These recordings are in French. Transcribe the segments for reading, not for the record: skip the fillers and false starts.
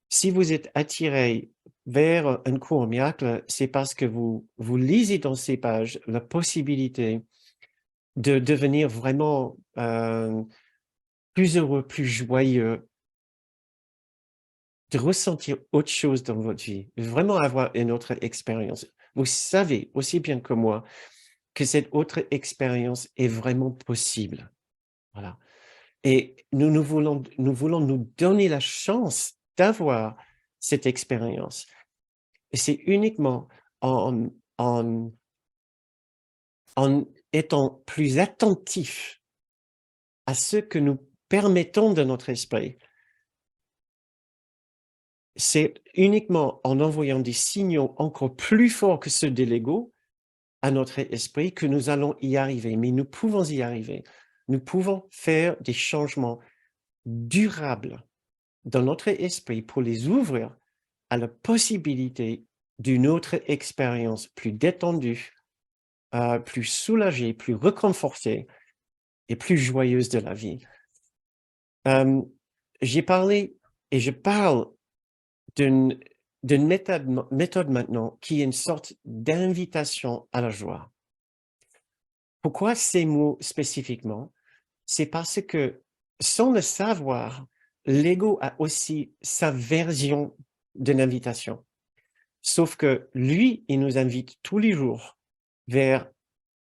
Si vous êtes attiré vers un cours miracle, c'est parce que vous lisez dans ces pages la possibilité de devenir vraiment, plus heureux, plus joyeux, de ressentir autre chose dans votre vie, vraiment avoir une autre expérience. Vous savez aussi bien que moi que cette autre expérience est vraiment possible. Voilà. Et nous voulons nous donner la chance d'avoir cette expérience. Et c'est uniquement en en en étant plus attentifs à ce que nous permettons de notre esprit. C'est uniquement en envoyant des signaux encore plus forts que ceux de l'ego à notre esprit que nous allons y arriver. Mais nous pouvons y arriver. Nous pouvons faire des changements durables dans notre esprit pour les ouvrir à la possibilité d'une autre expérience plus détendue, plus soulagée, plus réconfortée et plus joyeuse de la vie. J'ai parlé et je parle d'une méthode maintenant qui est une sorte d'invitation à la joie. Pourquoi ces mots spécifiquement? C'est parce que, sans le savoir, l'ego a aussi sa version d'une invitation. Sauf que lui, il nous invite tous les jours vers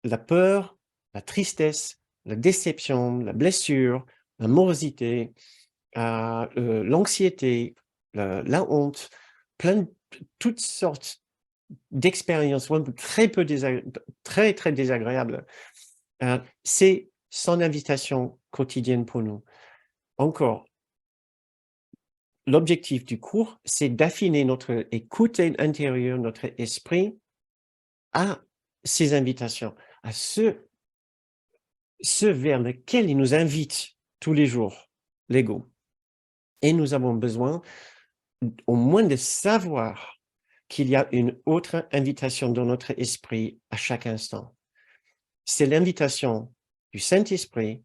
la peur, la tristesse, la déception, la blessure, la morosité, l'anxiété, la honte, plein de toutes sortes d'expériences, même très, très désagréables. C'est son invitation quotidienne pour nous. Encore, l'objectif du cours, c'est d'affiner notre écoute intérieure, notre esprit à ces invitations, à ce vers lequel il nous invite tous les jours, l'ego. Et nous avons besoin au moins de savoir qu'il y a une autre invitation dans notre esprit à chaque instant. C'est l'invitation du Saint-Esprit,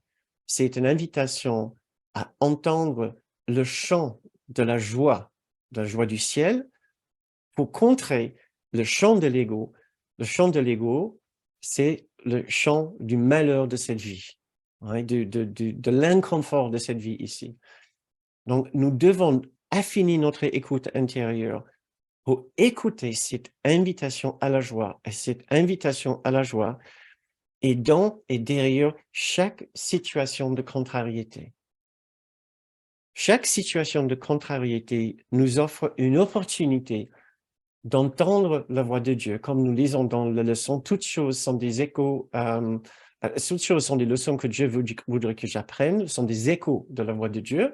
c'est une invitation à entendre le chant de la joie du ciel, pour contrer le chant de l'ego. Le chant de l'ego, c'est le chant du malheur de cette vie, hein, de l'inconfort de cette vie ici. Donc, nous devons affiner notre écoute intérieure pour écouter cette invitation à la joie. Et cette invitation à la joie est dans et derrière chaque situation de contrariété. Chaque situation de contrariété nous offre une opportunité d'entendre la voix de Dieu. Comme nous lisons dans la leçon, toutes choses sont des échos, toutes choses sont des leçons que Dieu voudrait que j'apprenne, sont des échos de la voix de Dieu.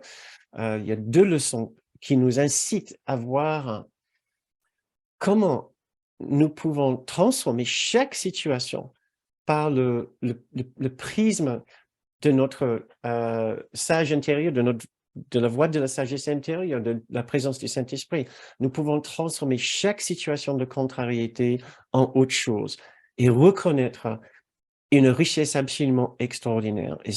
Il y a 2 leçons qui nous incitent à voir comment nous pouvons transformer chaque situation par le prisme de notre sage intérieur, de la voix de la sagesse intérieure, de la présence du Saint-Esprit. Nous pouvons transformer chaque situation de contrariété en autre chose et reconnaître une richesse absolument extraordinaire. Et